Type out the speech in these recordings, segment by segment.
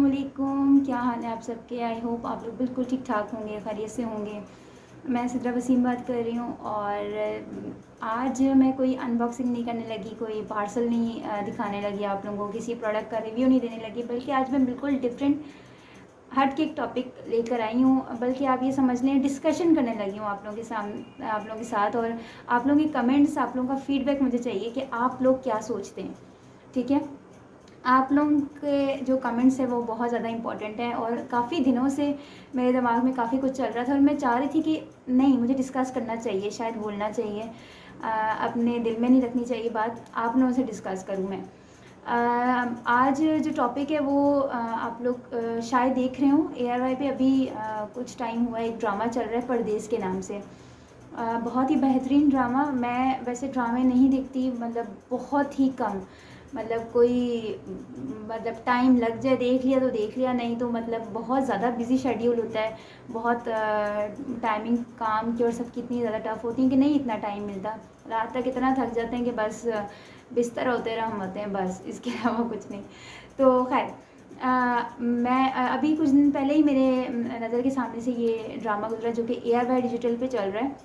अस्सलामुअलैकुम, क्या हाल है आप सबके। आई होप आप लोग बिल्कुल ठीक ठाक होंगे, खैरियत से होंगे। मैं सिद्रा वसीम बात कर रही हूँ और आज मैं कोई अनबॉक्सिंग नहीं करने लगी, कोई पार्सल नहीं दिखाने लगी आप लोगों को, किसी प्रोडक्ट का रिव्यू नहीं देने लगी, बल्कि आज मैं बिल्कुल डिफरेंट हट के एक टॉपिक लेकर आई हूँ। बल्कि आप ये समझ लें डिस्कशन करने लगी हूँ आप लोगों के सामने, आप लोगों के साथ। और आप लोगों के कमेंट्स, आप लोगों का फीडबैक मुझे चाहिए कि आप लोग क्या सोचते हैं। ठीक है, आप लोगों के जो कमेंट्स हैं वो बहुत ज़्यादा इंपॉर्टेंट हैं और काफ़ी दिनों से मेरे दिमाग में काफ़ी कुछ चल रहा था और मैं चाह रही थी कि नहीं, मुझे डिस्कस करना चाहिए, शायद बोलना चाहिए, अपने दिल में नहीं रखनी चाहिए बात, आप लोगों से डिस्कस करूँ मैं। आज जो टॉपिक है वो आप लोग शायद देख रहे हो ARY पे अभी कुछ टाइम हुआ एक ड्रामा चल रहा है परदेस के नाम से। बहुत ही बेहतरीन ड्रामा। मैं वैसे ड्रामे नहीं देखती, मतलब बहुत ही कम, मतलब कोई मतलब टाइम लग जाए देख लिया तो देख लिया, नहीं तो मतलब बहुत ज़्यादा बिजी शेड्यूल होता है, बहुत टाइमिंग काम की और सबकी इतनी ज़्यादा टफ होती है कि नहीं इतना टाइम मिलता। रात तक इतना थक जाते हैं कि बस बिस्तर होते रहम होते हैं, बस इसके अलावा कुछ नहीं। तो खैर मैं अभी कुछ दिन पहले ही मेरे नज़र के सामने से ये ड्रामा गुजरा जो कि ARY डिजिटल पे चल रहा है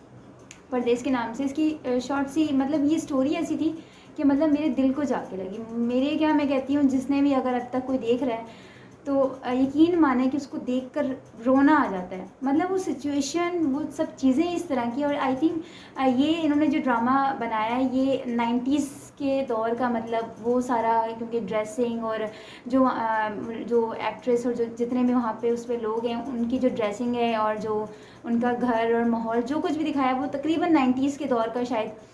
परदेस के नाम से। इसकी शॉर्ट सी मतलब ये स्टोरी ऐसी थी कि मतलब मेरे दिल को जाके लगी। मेरे क्या, मैं कहती हूँ जिसने भी अगर अब तक कोई देख रहा है तो यकीन माने कि उसको देखकर रोना आ जाता है। मतलब वो सिचुएशन, वो सब चीज़ें इस तरह की। और आई थिंक ये इन्होंने जो ड्रामा बनाया है ये 90s के दौर का, मतलब वो सारा, क्योंकि ड्रेसिंग और जो एक्ट्रेस और जो जितने भी वहाँ पे उस पर लोग हैं उनकी जो ड्रेसिंग है और जो उनका घर और माहौल जो कुछ भी दिखाया वो तकरीबन 90s के दौर का शायद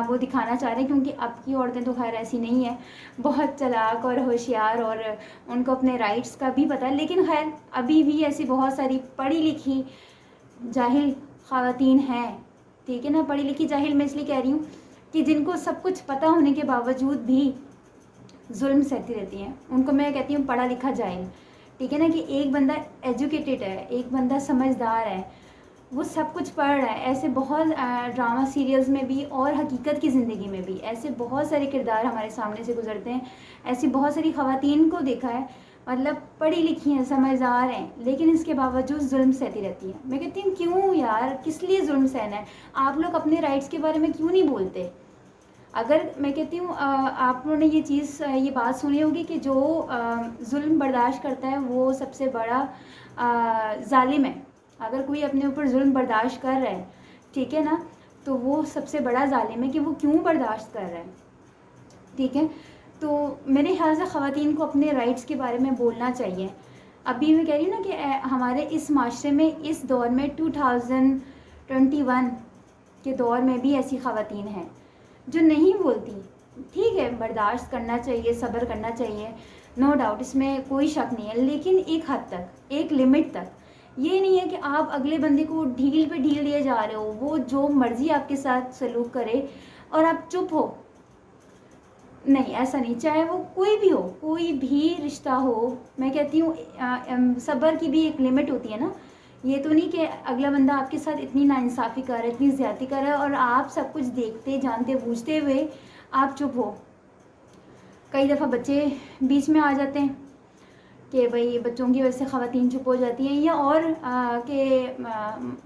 वो दिखाना चाह रहे हैं। क्योंकि अब की औरतें तो खैर ऐसी नहीं है, बहुत चालाक और होशियार और उनको अपने राइट्स का भी पता है। लेकिन खैर अभी भी ऐसी बहुत सारी पढ़ी लिखी जाहिल ख़वातीन हैं, ठीक है ना। पढ़ी लिखी जाहिल मैं इसलिए कह रही हूँ कि जिनको सब कुछ पता होने के बावजूद भी जुल्म सहती रहती हैं, उनको मैं कहती हूँ पढ़ा लिखा जाहिल। ठीक है ना, कि एक बंदा एजुकेटेड है, एक बंदा समझदार है, वो सब कुछ पढ़ रहा है। ऐसे बहुत ड्रामा सीरियल्स में भी और हकीकत की ज़िंदगी में भी ऐसे बहुत सारे किरदार हमारे सामने से गुजरते हैं। ऐसी बहुत सारी ख़वातीन को देखा है, मतलब पढ़ी लिखी हैं, समझदार हैं, लेकिन इसके बावजूद जुल्म सहती रहती हैं। मैं कहती हूँ क्यों यार, किस लिए जुल्म सहना है। आप लोग अपने राइट्स के बारे में क्यों नहीं बोलते। अगर मैं कहती हूँ आप लोगों ने ये बात सुनी होगी कि जो जुल्म बर्दाश्त करता है वो सबसे बड़ा जालिम है। अगर कोई अपने ऊपर जुल्म बर्दाश्त कर रहा है, ठीक है ना, तो वो सबसे बड़ा जालिम है कि वो क्यों बर्दाश्त कर रहा है। ठीक है, तो मेरे ख्याल से ख़वातीन को अपने राइट्स के बारे में बोलना चाहिए। अभी मैं कह रही हूँ ना कि हमारे इस माशरे में, इस दौर में 2021 के दौर में भी ऐसी ख़वातीन हैं जो नहीं बोलती। ठीक है, बर्दाश्त करना चाहिए, सब्र करना चाहिए, नो डाउट, इसमें कोई शक नहीं है, लेकिन एक हद तक, एक लिमिट तक। ये नहीं है कि आप अगले बंदे को ढील पे ढील दिए जा रहे हो, वो जो मर्ज़ी आपके साथ सलूक करे और आप चुप हो। नहीं, ऐसा नहीं, चाहे वो कोई भी हो, कोई भी रिश्ता हो। मैं कहती हूँ सब्र की भी एक लिमिट होती है ना। ये तो नहीं कि अगला बंदा आपके साथ इतनी नाइंसाफ़ी कर रहा है, इतनी ज़्यादती कर रहा है और आप सब कुछ देखते जानते बूझते हुए आप चुप हो। कई दफ़ा बच्चे बीच में आ जाते हैं कि भाई बच्चों की वजह से ख़वातीन चुप हो जाती हैं, या और कि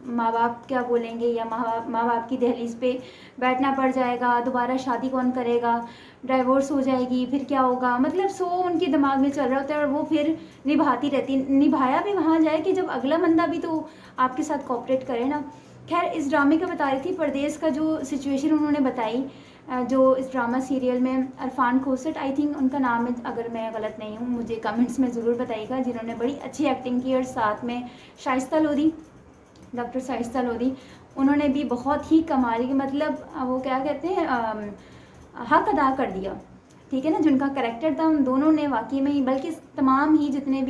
माँ बाप क्या बोलेंगे, या माँ बाप की दहलीज पे बैठना पड़ जाएगा, दोबारा शादी कौन करेगा, डाइवोर्स हो जाएगी, फिर क्या होगा। मतलब उनके दिमाग में चल रहा होता है और वो फिर निभाती रहती। निभाया भी वहाँ जाए कि जब अगला बंदा भी तो आपके साथ कोऑपरेट करे ना। खैर, इस ड्रामे का बता रही थी, परदेस का जो सिचुएशन उन्होंने बताई, जो इस ड्रामा सीरियल में अरफान खोसट, आई थिंक उनका नाम है, अगर मैं गलत नहीं हूँ मुझे कमेंट्स में ज़रूर बताइएगा, जिन्होंने बड़ी अच्छी एक्टिंग की। और साथ में शाइस्ता लोधी, डॉक्टर शाइस्ता लोधी, उन्होंने भी बहुत ही कमाल की, मतलब वो क्या कहते हैं, हक अदा कर दिया। ठीक है ना, जिनका करेक्टर था उन दोनों ने वाकई में ही, बल्कि तमाम ही जितने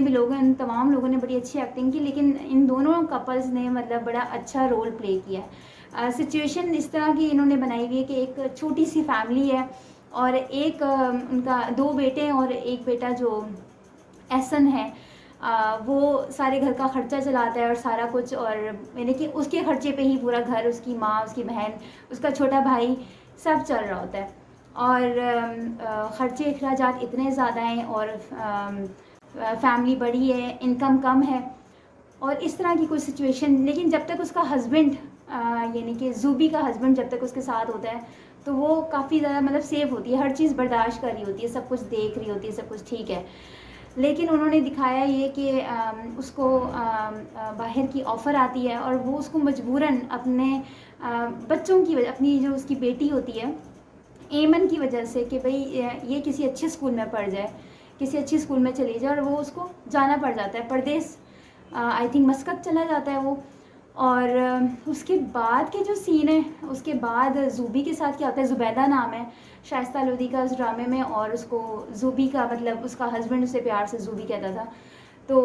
भी लोग हैं उन तमाम लोगों ने बड़ी अच्छी एक्टिंग की, लेकिन इन दोनों कपल्स ने मतलब बड़ा अच्छा रोल प्ले किया। सिचुएशन इस तरह की इन्होंने बनाई हुई है कि एक छोटी सी फैमिली है और एक उनका 2 बेटे हैं और एक बेटा जो एहसन है, वो सारे घर का ख़र्चा चलाता है और सारा कुछ, और यानी कि उसके ख़र्चे पे ही पूरा घर, उसकी माँ, उसकी बहन, उसका छोटा भाई, सब चल रहा होता है। और ख़र्चे अखराजात इतने ज़्यादा हैं और फैमिली बड़ी है, इनकम कम है और इस तरह की कोई सिचुएशन। लेकिन जब तक उसका हस्बैंड यानी कि ज़ूबी का हस्बैंड जब तक उसके साथ होता है तो वो काफ़ी ज़्यादा मतलब सेफ़ होती है, हर चीज़ बर्दाश्त कर रही होती है, सब कुछ देख रही होती है, सब कुछ ठीक है। लेकिन उन्होंने दिखाया ये कि उसको बाहर की ऑफ़र आती है और वो उसको मजबूरन अपने बच्चों की वजह, अपनी जो उसकी बेटी होती है एमन की वजह से कि भाई ये किसी अच्छे स्कूल में पढ़ जाए, किसी अच्छे स्कूल में चली जाए, और वो उसको जाना पड़ जाता है परदेस। आई थिंक मस्कत चला जाता है वो। और उसके बाद के जो सीन है, उसके बाद ज़ूबी के साथ क्या होता है, ज़ुबैदा नाम है शाइस्ता लोधी का उस ड्रामे में, और उसको ज़ूबी का मतलब उसका हस्बैंड उसे प्यार से ज़ूबी कहता था। तो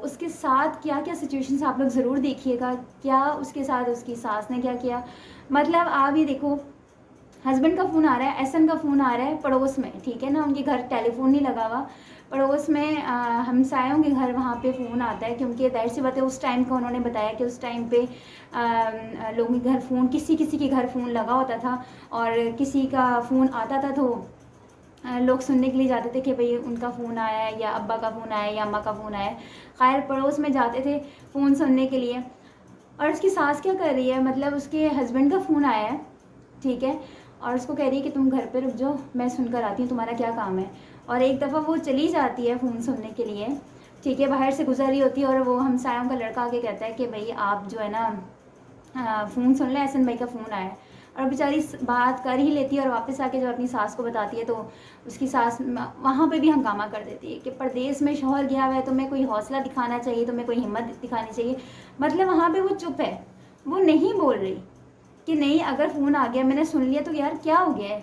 उसके साथ क्या क्या सिचुएशंस आप लोग ज़रूर देखिएगा, क्या उसके साथ उसकी सास ने क्या किया। मतलब आप ये देखो, हस्बैंड का फ़ोन आ रहा है, एहसन का फ़ोन आ रहा है पड़ोस में, ठीक है ना, उनके घर टेलीफोन नहीं लगा हुआ, पड़ोस में हमसायों के घर वहाँ पे फ़ोन आता है, क्योंकि जाहिर सी बात है उस टाइम का उन्होंने बताया कि उस टाइम पे लोगों के घर फ़ोन, किसी किसी के घर फ़ोन लगा होता था, और किसी का फ़ोन आता था तो लोग सुनने के लिए जाते थे कि भाई उनका फ़ोन आया है, या अब्बा का फ़ोन आया है, या अम्मा का फ़ोन आया है। खैर पड़ोस में जाते थे फ़ोन सुनने के लिए। और उसकी सास क्या कर रही है, मतलब उसके हस्बैंड का फ़ोन आया है, ठीक है, और उसको कह रही है कि तुम घर पे रुक जाओ, मैं सुनकर आती हूँ, तुम्हारा क्या काम है। और एक दफ़ा वो चली जाती है फ़ोन सुनने के लिए, ठीक है, बाहर से गुजर रही होती है, और वो हमसायों का लड़का आके कहता है कि भाई आप जो है ना फ़ोन सुन लें, एहसन भाई का फ़ोन आया है। और बेचारी बात कर ही लेती है और वापस आके जब अपनी सास को बताती है तो उसकी सास वहाँ पे भी हंगामा कर देती है कि परदेश में शौहर गया हुआ है, तुम्हें कोई हौसला दिखाना चाहिए, तुम्हें कोई हिम्मत दिखानी चाहिए। मतलब वहाँ पे वो चुप है, वो नहीं बोल रही कि नहीं अगर फ़ोन आ गया मैंने सुन लिया तो यार क्या हो गया है,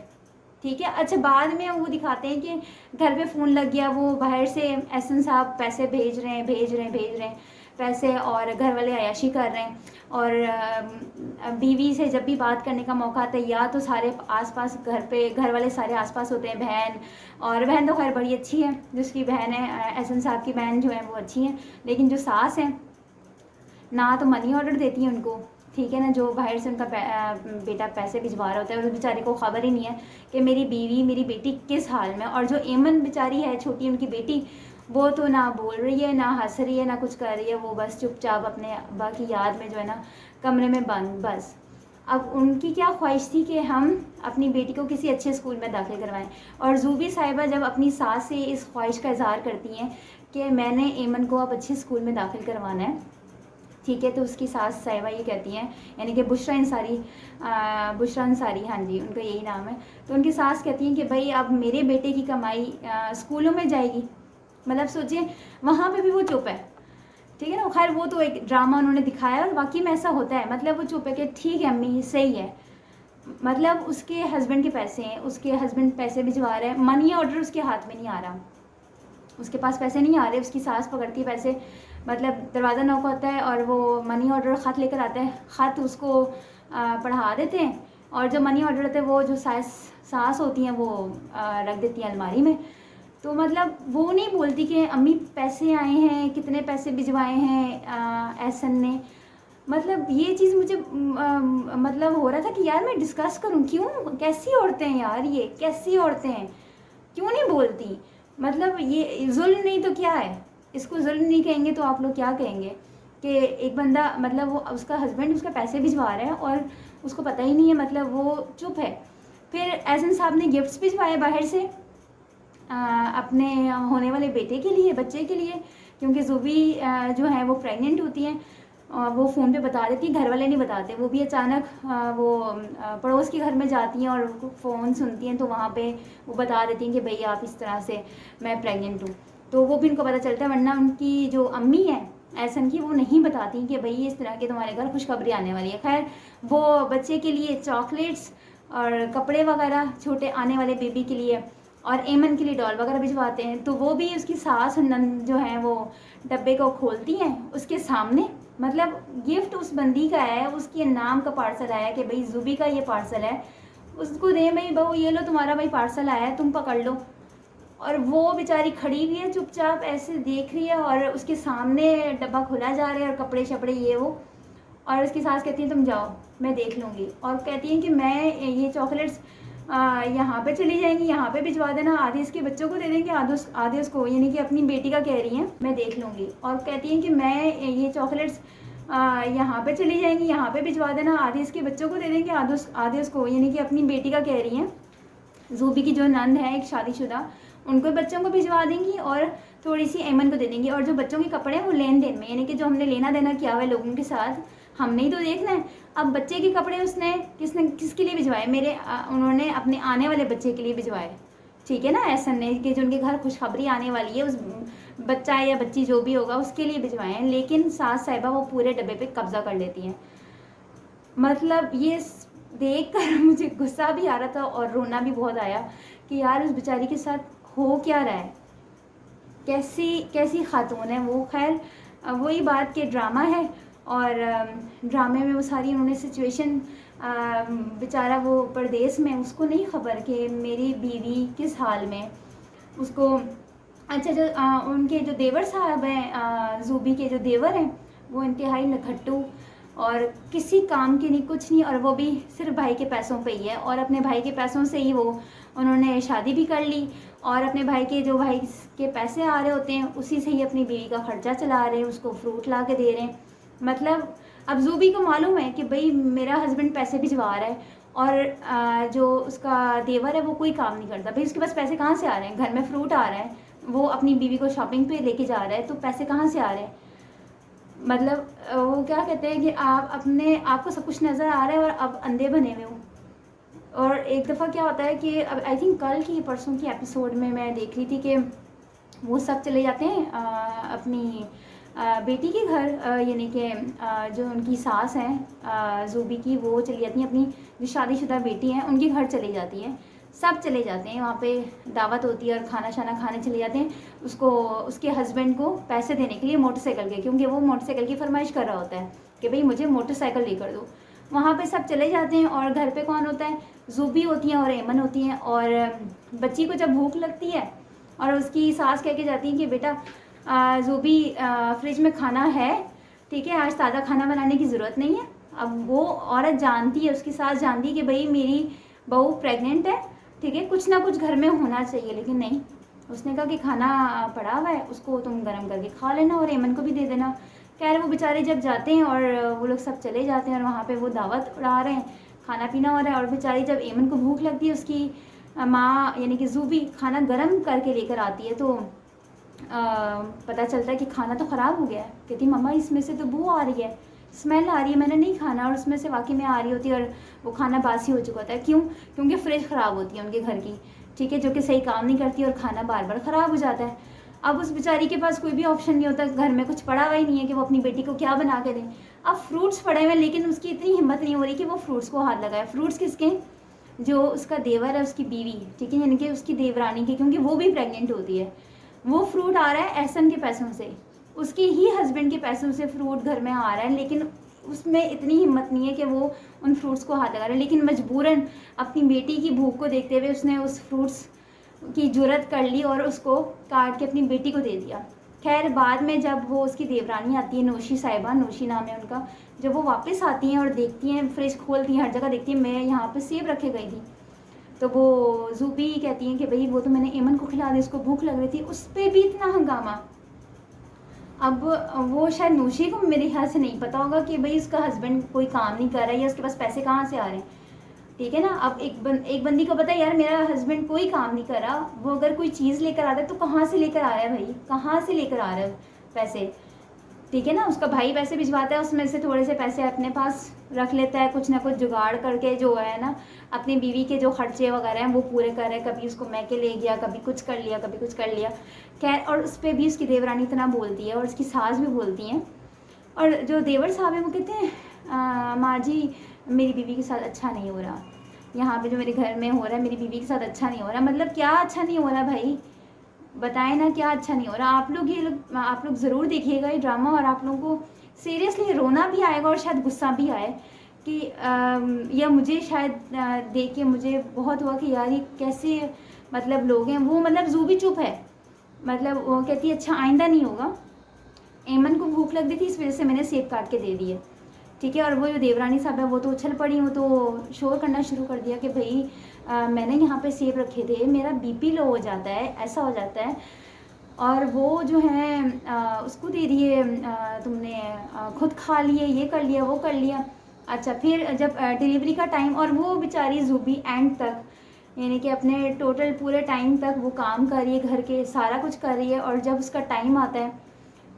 ठीक है। अच्छा बाद में वो दिखाते हैं कि घर पे फ़ोन लग गया, वो बाहर से एहसन साहब पैसे भेज रहे हैं पैसे, और घर वाले अयाशी कर रहे हैं। और बीवी से जब भी बात करने का मौका आता है, या तो सारे आसपास घर वाले सारे आसपास होते हैं, बहन तो खैर बड़ी अच्छी है, जिसकी बहन है एहसन साहब की बहन जो है वो अच्छी हैं, लेकिन जो सास हैं ना तो मनी ऑर्डर देती हैं उनको, ठीक है ना, जो बाहर से उनका बेटा पैसे भिजवा रहा होता है, और उस बेचारे को ख़बर ही नहीं है कि मेरी बीवी मेरी बेटी किस हाल में। और जो एमन बेचारी है छोटी उनकी बेटी, वो तो ना बोल रही है, ना हंस रही है, ना कुछ कर रही है, वो बस चुपचाप अपने अब्बा की याद में जो है ना कमरे में बंद बस। अब उनकी क्या ख्वाहिश थी कि हम अपनी बेटी को किसी अच्छे स्कूल में दाखिल करवाएं, और ज़ूबी साहिबा जब अपनी सास से इस ख्वाहिश का इजहार करती हैं कि मैंने एमन को अब अच्छे स्कूल में दाखिल करवाना है, ठीक है, तो उसकी सास साहिबा ये कहती हैं, यानी कि बुशरा अंसारी, हाँ जी उनका यही नाम है। तो उनकी सास कहती हैं कि भाई अब मेरे बेटे की कमाई स्कूलों में जाएगी। मतलब सोचिए वहाँ पे भी वो चुप है, ठीक है ना। खैर वो तो एक ड्रामा उन्होंने दिखाया और बाकी में ऐसा होता है, मतलब वो चुप है कि ठीक है अम्मी सही है। मतलब उसके हस्बैंड के पैसे हैं, उसके हस्बैंड पैसे भिजवा रहे हैं, मनी ऑर्डर उसके हाथ में नहीं आ रहा, उसके पास पैसे नहीं आ रहे, उसकी सास पकड़ती है पैसे, मतलब दरवाज़ा नॉक होता है और वो मनी ऑर्डर ख़त लेकर आता है, ख़त उसको पढ़ा देते हैं, और जो मनी ऑर्डर होते हैं वो जो सास होती हैं वो रख देती हैं अलमारी में। तो मतलब वो नहीं बोलती कि अम्मी पैसे आए हैं, कितने पैसे भिजवाए हैं एहसन ने। मतलब ये चीज़ मुझे मतलब हो रहा था कि यार मैं डिस्कस करूं, क्यों, कैसी औरतें हैं यार, ये कैसी औरतें हैं, क्यों नहीं बोलती। मतलब ये जुल्म नहीं तो क्या है, इसको जुल्म नहीं कहेंगे तो आप लोग क्या कहेंगे कि एक बंदा मतलब वो उसका हस्बैंड उसका पैसे भिजवा रहा है और उसको पता ही नहीं है, मतलब वो चुप है। फिर एहसन साहब ने गिफ्ट्स भिजवाए बाहर से अपने होने वाले बेटे के लिए, बच्चे के लिए, क्योंकि ज़ूबी जो है वो प्रेग्नेंट होती हैं, वो फ़ोन पे बता देती हैं, घर वाले नहीं बताते, वो भी अचानक वो पड़ोस के घर में जाती हैं और फ़ोन सुनती हैं तो वहाँ पे वो बता देती हैं कि भई आप इस तरह से मैं प्रेग्नेंट हूँ, तो वो भी उनको पता चलता है। वरना उनकी जो अम्मी है एहसन की, वो नहीं बताती कि भई इस तरह के तुम्हारे घर खुशखबरी आने वाली है। खैर वो बच्चे के लिए चॉकलेट्स और कपड़े वगैरह छोटे आने वाले बेबी के लिए और एमन के लिए डॉल वगैरह भिजवाते हैं, तो वो भी उसकी सास और नंद जो है वो डब्बे को खोलती हैं उसके सामने। मतलब गिफ्ट उस बंदी का है, उसके नाम का पार्सल आया कि भाई ज़ूबी का ये पार्सल है, उसको दे भाई बहू ये लो तुम्हारा भाई पार्सल आया है तुम पकड़ लो। और वो बेचारी खड़ी हुई है चुपचाप ऐसे देख रही है और उसके सामने डब्बा खुला जा रहा है और कपड़े शपड़े ये वो, और उसकी सास कहती है तुम जाओ मैं देख लूँगी, और कहती हैं कि मैं ये चॉकलेट्स यहाँ पे चली जाएंगी, यहाँ पे भिजवा देना, आधे इसके बच्चों को दे देंगे, आधे उसको, यानी कि अपनी बेटी का कह रही हैं मैं देख लूँगी। और कहती हैं कि मैं ये चॉकलेट्स यहाँ पे चली जाएंगी, यहाँ पे भिजवा देना, आधे इसके बच्चों को दे देंगे, आधे उसको, यानी कि अपनी बेटी का कह रही हैं। ज़ूबी की जो नंद है एक शादीशुदा, उनको बच्चों को भिजवा देंगी और थोड़ी सी ऐमन को दे देंगी। और जो बच्चों के कपड़े हैं वो लेन देन में, यानी कि जो हमने लेना देना किया हुआ है लोगों के साथ, हमने ही तो देखना है। अब बच्चे के कपड़े उसने किसके लिए भिजवाए, उन्होंने अपने आने वाले बच्चे के लिए भिजवाए, ठीक है ना, ऐसा नहीं कि जो उनके घर खुशखबरी आने वाली है उस बच्चा या बच्ची जो भी होगा उसके लिए भिजवाए हैं। लेकिन सास साहिबा वो पूरे डब्बे पे कब्जा कर लेती हैं। मतलब ये देख कर मुझे गुस्सा भी आ रहा था और रोना भी बहुत आया कि यार उस बेचारी के साथ हो क्या रहा है, कैसी खातून है वो। खैर वही बात कि ड्रामा है, और ड्रामे में वो सारी उन्होंने सिचुएशन, बेचारा वो परदेश में, उसको नहीं खबर कि मेरी बीवी किस हाल में, उसको। अच्छा, जो उनके जो देवर साहब हैं, ज़ूबी के जो देवर हैं, वो इंतहाई नखट्टू और किसी काम के नहीं, कुछ नहीं, और वो भी सिर्फ भाई के पैसों पे ही है। और अपने भाई के पैसों से ही उन्होंने शादी भी कर ली, और अपने भाई के पैसे आ रहे होते हैं उसी से ही अपनी बीवी का खर्चा चला रहे हैं, उसको फ्रूट ला के दे रहे हैं। मतलब अब ज़ूबी को मालूम है कि भाई मेरा हस्बैंड पैसे भिजवा रहा है, और जो उसका देवर है वो कोई काम नहीं करता, भाई उसके पास पैसे कहाँ से आ रहे हैं, घर में फ्रूट आ रहा है, वो अपनी बीवी को शॉपिंग पे लेके जा रहा है, तो पैसे कहाँ से आ रहे हैं। मतलब वो क्या कहते हैं कि आपको सब कुछ नज़र आ रहा है और अब अंधे बने हुए हो। और एक दफ़ा क्या होता है कि अब आई थिंक कल की परसों की एपिसोड में मैं देख रही थी कि वो सब चले जाते हैं अपनी बेटी के घर, यानी कि जो उनकी सास हैं ज़ूबी की, वो चली जाती हैं अपनी जो शादीशुदा बेटी हैं उनके घर चली जाती हैं। सब चले जाते हैं, वहाँ पे दावत होती है और खाना शाना खाने चले जाते हैं, उसके हस्बैंड को पैसे देने के लिए मोटरसाइकिल के, क्योंकि वो मोटरसाइकिल की फरमाइश कर रहा होता है कि भाई मुझे मोटरसाइकिल लेकर दो। वहाँ पे सब चले जाते हैं, और घर पे कौन होता है, ज़ूबी होती हैं और ऐमन होती हैं। और बच्ची को जब भूख लगती है और उसकी सास कह के जाती है कि बेटा ज़ूबी फ्रिज में खाना है, ठीक है, आज ताज़ा खाना बनाने की ज़रूरत नहीं है। अब वो औरत जानती है, उसकी सास जानती है कि भाई मेरी बहू प्रेग्नेंट है, ठीक है, कुछ ना कुछ घर में होना चाहिए, लेकिन नहीं, उसने कहा कि खाना पड़ा हुआ है, उसको तुम गर्म करके खा लेना और ऐमन को भी दे देना। खैर वो बेचारे जब जाते हैं और वो लोग सब चले जाते हैं और वहाँ पे वो दावत उड़ा रहे हैं, खाना पीना हो रहा है, और बेचारी जब ऐमन को भूख लगती है, उसकी माँ यानी कि ज़ूबी खाना गर्म करके लेकर आती है, तो पता चलता है कि खाना तो ख़राब हो गया है। कहती मम्मा इसमें से तो बू आ रही है, स्मेल आ रही है, मैंने नहीं खाना, और उसमें से वाकई में आ रही होती है, और वो खाना बासी हो चुका होता है। क्यों? क्योंकि फ्रिज ख़राब होती है उनके घर की, ठीक है, जो कि सही काम नहीं करती और खाना बार बार ख़राब हो जाता है। अब उस बेचारी के पास कोई भी ऑप्शन नहीं होता, घर में कुछ पड़ा हुआ ही नहीं है कि वो अपनी बेटी को क्या बना के दें। अब फ्रूट्स पड़े हुए हैं, लेकिन उसकी इतनी हिम्मत नहीं हो रही कि वो फ्रूट्स को हाथ लगाए। फ्रूट्स किसके? जो उसका देवर है, उसकी बीवी, ठीक है, यानी कि उसकी देवरानी के, क्योंकि वो भी प्रेग्नेंट होती है। वो फ्रूट आ रहा है एहसन के पैसों से, उसके ही हस्बैंड के पैसों से फ्रूट घर में आ रहा है, लेकिन उसमें इतनी हिम्मत नहीं है कि वो उन फ्रूट्स को हाथ लगा रहे। लेकिन मजबूरन अपनी बेटी की भूख को देखते हुए उसने उस फ्रूट्स की जुर्रत कर ली और उसको काट के अपनी बेटी को दे दिया। खैर बाद में जब वो उसकी देवरानी आती है, नोशी साहिबा, नोशी नाम है उनका, जब वो वापस आती हैं और देखती हैं, फ्रिज खोलती हैं, हर जगह देखती हैं, मैं यहाँ पे सेब रखे गई थी, तो वो ज़ूबी कहती हैं कि भाई वो तो मैंने ऐमन को खिला दी, उसको भूख लग रही थी, उस पर भी इतना हंगामा। अब वो शायद नोशी को मेरे ख्याल से नहीं पता होगा कि भाई उसका हस्बैंड कोई काम नहीं कर रहा है या उसके पास पैसे कहाँ से आ रहे हैं, ठीक है ना। अब एक बंदी को पता है यार मेरा हस्बैंड कोई काम नहीं कर रहा, वो अगर कोई चीज़ लेकर आता है तो कहाँ से लेकर आ रहा है भाई, कहाँ से लेकर आ रहा है पैसे, ठीक है ना। उसका भाई पैसे भिजवाता है, उसमें से थोड़े से पैसे अपने पास रख लेता है, कुछ ना कुछ जुगाड़ करके जो है ना अपनी बीवी के जो खर्चे वगैरह हैं वो पूरे कर रहे हैं। कभी उसको मैके ले गया, कभी कुछ कर लिया, कभी कुछ कर लिया। खैर और उस पर भी उसकी देवरानी इतना बोलती है और उसकी सास भी बोलती हैं। और जो देवर साहब हैं वो कहते हैं माँ जी मेरी बीवी के साथ अच्छा नहीं हो रहा, यहाँ पे जो मेरे घर में हो रहा है मेरी बीवी के साथ अच्छा नहीं हो रहा। मतलब क्या अच्छा नहीं हो रहा भाई, बताएं ना क्या अच्छा नहीं हो रहा। आप लोग ज़रूर देखिएगा ये ड्रामा, और आप लोगों को सीरियसली रोना भी आएगा और शायद गुस्सा भी आए कि या मुझे शायद देख के मुझे बहुत हुआ कि यार ये कैसे मतलब लोग हैं। वो मतलब ज़ूबी चुप है, मतलब वो कहती है अच्छा आइंदा नहीं होगा, ऐमन को भूख लग रही थी इस वजह से मैंने सेब काट के दे दिए, ठीक है। और वो जो देवरानी साहब है वो तो उछल पड़ी, वो तो शोर करना शुरू कर दिया कि भाई मैंने यहाँ पे सेब रखे थे, मेरा बीपी लो हो जाता है, ऐसा हो जाता है। और वो जो है उसको दे दिए, तुमने खुद खा लिए, ये कर लिया, वो कर लिया। अच्छा, फिर जब डिलीवरी का टाइम, और वो बेचारी ज़ूबी एंड तक, यानी कि अपने टोटल पूरे टाइम तक वो काम कर रही है, घर के सारा कुछ कर रही है। और जब उसका टाइम आता है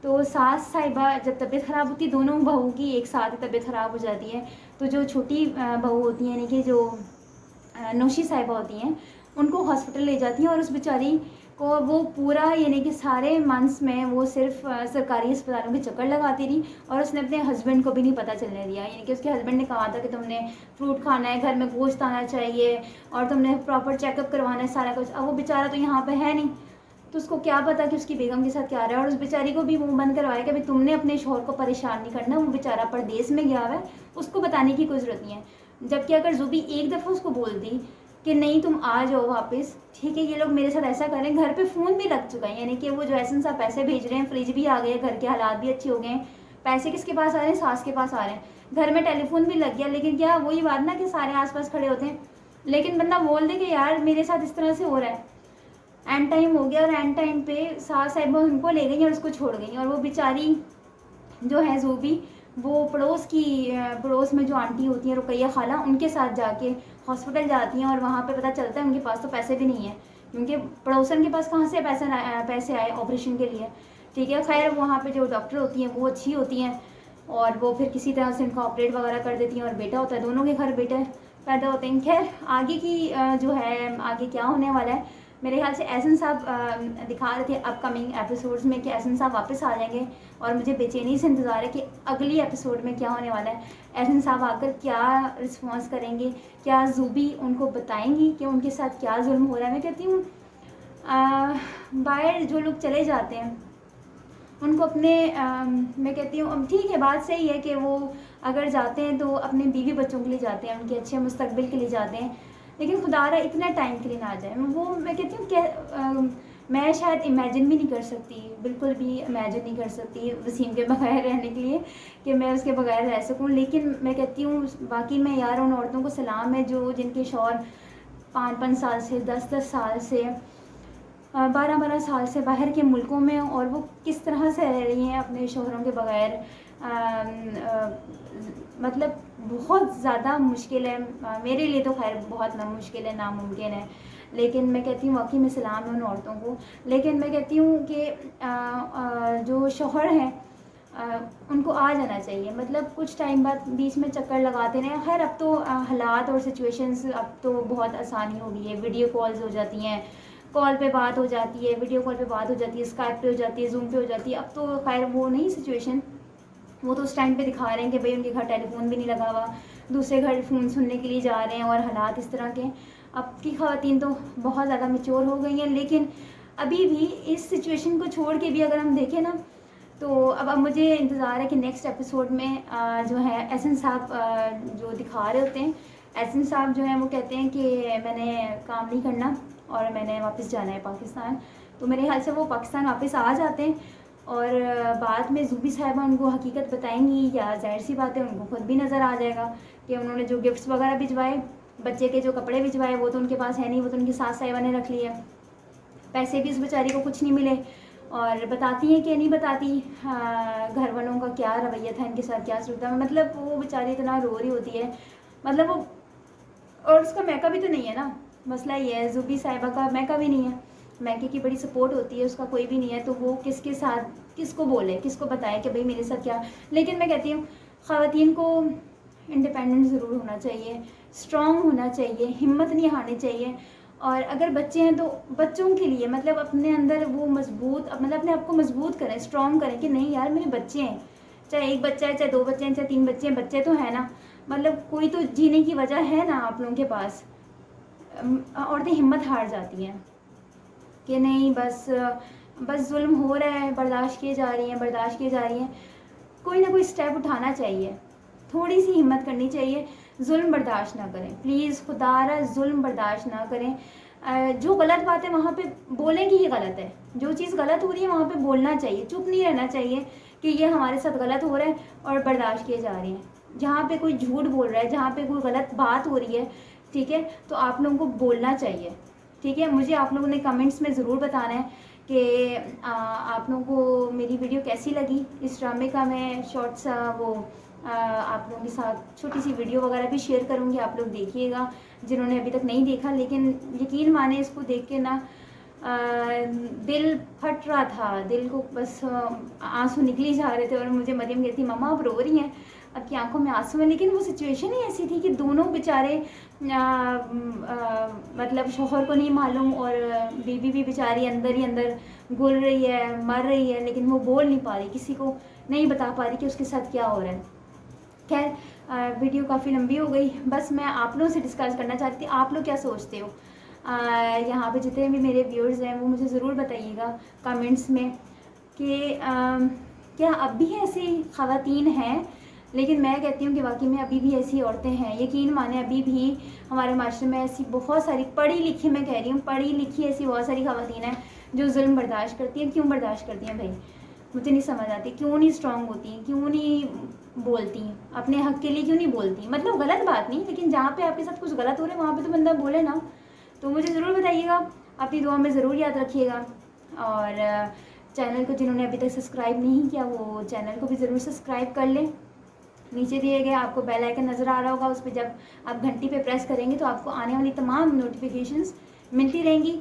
तो सास साहिबा जब तबीयत ख़राब होती है, दोनों बहू की एक साथ ही तबीयत ख़राब हो जाती है, तो जो छोटी बहू होती हैं, यानी कि जो नौशी साहिबा होती हैं, उनको हॉस्पिटल ले जाती हैं। और उस बेचारी को वो पूरा, यानी कि सारे मंथ्स में वो सिर्फ सरकारी अस्पतालों के चक्कर लगाती रही, और उसने अपने हस्बैंड को भी नहीं पता चलने दिया। यानी कि उसके हस्बैंड ने कहा था कि तुमने फ्रूट खाना है, घर में गोश्त आना चाहिए, और तुमने प्रॉपर चेकअप करवाना है, सारा कुछ। अब वो बेचारा तो यहाँ पे है नहीं, तो उसको क्या पता कि उसकी बेगम के साथ क्या रहा है। और उस बेचारी को भी मुँह बंद करवाया कि भाई तुमने अपने शोहर को परेशान नहीं करना, वो बेचारा परदेश में गया हुआ है, उसको बताने की कोई ज़रूरत नहीं है। जबकि अगर ज़ुबी एक दफ़ा उसको बोल दी कि नहीं तुम आ जाओ वापस, ठीक है, ये लोग मेरे साथ ऐसा करें, घर पे फ़ोन भी लग चुका है, यानी कि वो जो एहसन साहब पैसे भेज रहे हैं, फ्रिज भी आ गए, घर के हालात भी अच्छे हो गए हैं, पैसे किसके पास आ रहे हैं, सास के पास आ रहे हैं, घर में टेलीफोन भी लग गया। लेकिन क्या वही बात ना कि सारे आसपास खड़े होते हैं, लेकिन बंदा बोल दे कि यार मेरे साथ इस तरह से हो रहा है। एंड टाइम हो गया, और एंड टाइम पे सास साहिबा उनको ले गई और उसको छोड़ गई। और वो बेचारी जो है ज़ूबी, वो पड़ोस में जो आंटी होती हैं, रुकैया खाला, उनके साथ जाके हॉस्पिटल जाती हैं। और वहाँ पे पता चलता है उनके पास तो पैसे भी नहीं है, क्योंकि पड़ोसन के पास कहाँ से पैसे आए ऑपरेशन के लिए, ठीक है। खैर वहाँ पे जो डॉक्टर होती हैं वो अच्छी होती हैं, और वो फिर किसी तरह से उनका ऑपरेट वगैरह कर देती हैं, और बेटा होता है, दोनों के घर बेटे पैदा होते हैं। खैर आगे की जो है आगे क्या होने वाला है, मेरे ख्याल से एहसन साहब दिखा रहे थे अपकमिंग एपिसोड्स में कि एहसन साहब वापस आ जाएंगे, और मुझे बेचैनी से इंतज़ार है कि अगली एपिसोड में क्या होने वाला है। एहसन साहब आकर क्या रिस्पॉन्स करेंगे, क्या ज़ूबी उनको बताएंगी कि उनके साथ क्या जुल्म हो रहा है। मैं कहती हूँ बाहर जो लोग चले जाते हैं उनको अपने मैं कहती हूँ अब ठीक है, बात सही है कि वो अगर जाते हैं तो अपने बीवी बच्चों के लिए जाते हैं, उनके अच्छे मुस्तकबिल के लिए जाते हैं, लेकिन खुदारा इतना टाइम के लिए ना जाए। वो मैं कहती हूँ कि मैं शायद इमेजिन भी नहीं कर सकती, बिल्कुल भी इमेजिन नहीं कर सकती वसीम के बगैर रहने के लिए, कि मैं उसके बगैर रह सकूँ। लेकिन मैं कहती हूँ बाकी मैं यार उन औरतों को सलाम है जो जिनके शौहर 5-5 साल से 10-10 साल से 12-12 साल से बाहर के मुल्कों में, और वो किस तरह से रह रही हैं अपने शौहरों के बगैर। मतलब बहुत ज़्यादा मुश्किल है, मेरे लिए तो खैर बहुत मुश्किल है, नामुमकिन है, लेकिन मैं कहती हूँ वाकई में सलाम है उन औरतों को। लेकिन मैं कहती हूँ कि जो शौहर हैं उनको आ जाना चाहिए, मतलब कुछ टाइम बाद बीच में चक्कर लगाते रहें। खैर अब तो हालात और सिचुएशंस अब तो बहुत आसानी हो गई है, वीडियो कॉल्स हो जाती हैं, कॉल पे बात हो जाती है, वीडियो कॉल पे बात हो जाती है, स्काइप पे हो जाती है, जूम पे हो जाती है। अब तो खैर वो नहीं सिचुएशन, वो तो उस टाइम पे दिखा रहे हैं कि भाई उनके घर टेलीफोन भी नहीं लगा हुआ, दूसरे घर फ़ोन सुनने के लिए जा रहे हैं, और हालात इस तरह के। अब की ख़वातीन तो बहुत ज़्यादा मैच्योर हो गई हैं, लेकिन अभी भी इस सिचुएशन को छोड़ के भी अगर हम देखें ना, तो अब मुझे इंतज़ार है कि नेक्स्ट एपिसोड में जो है एहसन साहब जो दिखा रहे होते हैं, एहसन साहब जो हैं वो कहते हैं कि मैंने काम नहीं करना और मैंने वापस जाना है पाकिस्तान। तो मेरे ख्याल से वो पाकिस्तान वापस आ जाते हैं, और बाद में ज़ूबी साहिबा उनको हकीकत बताएंगी, या ज़ाहिर सी बात है उनको खुद भी नज़र आ जाएगा कि उन्होंने जो गिफ्ट्स वगैरह भिजवाए, बच्चे के जो कपड़े भिजवाए, वो तो उनके पास है नहीं, वो तो उनकी सास साहिबा ने रख लिए, पैसे भी उस बेचारी को कुछ नहीं मिले। और बताती हैं कि नहीं बताती घर वालों का क्या रवैया था इनके साथ, क्या सूरत था, मतलब वो बेचारी इतना रो रही होती है, मतलब वो, और उसका मैका भी तो नहीं है ना, मसला ये है ज़ूबी साहिबा का मैका भी नहीं है, मैके की बड़ी सपोर्ट होती है, उसका कोई भी नहीं है, तो वो किसके साथ किसको बोले, किसको बताए कि भाई मेरे साथ क्या। लेकिन मैं कहती हूँ ख़वातीन को इंडिपेंडेंट ज़रूर होना चाहिए, स्ट्रॉन्ग होना चाहिए, हिम्मत नहीं हारनी चाहिए। और अगर बच्चे हैं तो बच्चों के लिए मतलब अपने अंदर वो मजबूत, मतलब अपने आप को मजबूत करें, स्ट्रॉन्ग करें कि नहीं यार मेरे बच्चे हैं, चाहे एक बच्चा है, चाहे 2 बच्चे हैं, चाहे 3 बच्चे हैं, बच्चे तो है ना, मतलब कोई तो जीने की वजह है ना आप लोगों के पास। औरतें हिम्मत हार जाती हैं कि नहीं बस जुल्म हो रहा है, बर्दाश्त किए जा रही हैं, कोई ना कोई स्टेप उठाना चाहिए, थोड़ी सी हिम्मत करनी चाहिए, जुल्म बर्दाश्त ना करें, प्लीज़ खुदारा जुल्म बर्दाश्त ना करें। जो गलत बात है वहाँ पे बोलें कि ये गलत है, जो चीज़ गलत हो रही है वहाँ पे बोलना चाहिए, चुप नहीं रहना चाहिए कि ये हमारे साथ गलत हो रहा है और बर्दाश्त किए जा रहे हैं। जहाँ पे कोई झूठ बोल रहा है, जहाँ पे कोई गलत बात हो रही है, ठीक है। तो आप लोगों को बोलना चाहिए, ठीक है। मुझे आप लोगों ने कमेंट्स में ज़रूर बताना है कि आप लोगों को मेरी वीडियो कैसी लगी। इस ड्रामे का मैं शॉर्ट्स आप लोगों के साथ छोटी सी वीडियो वगैरह भी शेयर करूँगी, आप लोग देखिएगा जिन्होंने अभी तक नहीं देखा। लेकिन यकीन माने इसको देख के ना दिल फट रहा था, दिल को बस आंसू निकली जा रहे थे। और मुझे मरियम कहती मम्मा आप रो रही हैं, आपकी आंखों में आंसू हैं। लेकिन वो सिचुएशन ही ऐसी थी कि दोनों बेचारे मतलब शोहर को नहीं मालूम और बीवी भी बेचारी अंदर ही अंदर गुल रही है, मर रही है, लेकिन वो बोल नहीं पा रही, किसी को नहीं बता पा रही कि उसके साथ क्या हो रहा है। खैर वीडियो काफ़ी लंबी हो गई, बस मैं आप लोगों से डिस्कस करना चाहती थी आप लोग क्या सोचते हो। यहाँ पे जितने भी मेरे व्यूअर्स हैं वो मुझे ज़रूर बताइएगा कमेंट्स में कि क्या अब भी ऐसी ख़वातीन हैं। लेकिन मैं कहती हूँ कि वाकई में अभी भी ऐसी औरतें हैं, यकीन माने अभी भी हमारे माशरे में ऐसी बहुत सारी पढ़ी लिखी, मैं कह रही हूँ पढ़ी लिखी ऐसी बहुत सारी ख़वातीन हैं जो जुल्म बर्दाश्त करती हैं। क्यों बर्दाश्त करती हैं भाई, मुझे नहीं समझ आती। क्यों नहीं स्ट्रॉन्ग होती, क्यों नहीं बोलती, अपने हक़ के लिए क्यों नहीं बोलती। मतलब गलत बात नहीं, लेकिन जहाँ पे आपके साथ कुछ गलत हो रहा है वहाँ पे तो बंदा बोले ना। तो मुझे ज़रूर बताइएगा, अपनी दुआ में ज़रूर याद रखिएगा। और चैनल को जिन्होंने अभी तक सब्सक्राइब नहीं किया वो चैनल को भी ज़रूर सब्सक्राइब कर लें। नीचे दिए गए आपको बेल आइकन नज़र आ रहा होगा, उस पर जब आप घंटी पे प्रेस करेंगे तो आपको आने वाली तमाम नोटिफिकेशंस मिलती रहेंगी।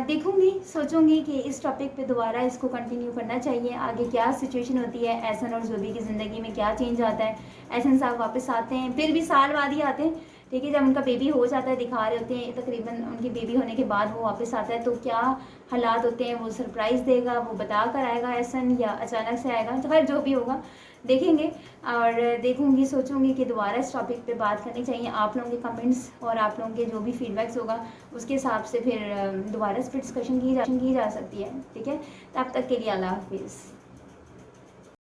देखूंगी, सोचूंगी कि इस टॉपिक पे दोबारा इसको कंटिन्यू करना चाहिए। आगे क्या सिचुएशन होती है, एहसन और ज़ुबी की ज़िंदगी में क्या चेंज आता है। एहसन साहब वापस आते हैं, फिर भी साल बाद ही आते हैं, ठीक है। जब उनका बेबी हो जाता है दिखा रहे होते हैं, तकरीबन उनकी बेबी होने के बाद वो वापस आता है, तो क्या हालात होते हैं, वो सरप्राइज़ देगा, वो बता कर आएगा एहसन, या अचानक से आएगा। तो खैर जो भी होगा देखेंगे। और देखूंगी, सोचूंगी कि दोबारा इस टॉपिक पे बात करनी चाहिए। आप लोगों के कमेंट्स और आप लोगों के जो भी फीडबैक्स होगा उसके हिसाब से फिर दोबारा इस पर डिस्कशन की जा सकती है, ठीक है। तब तक के लिए अल्लाह हाफिज़।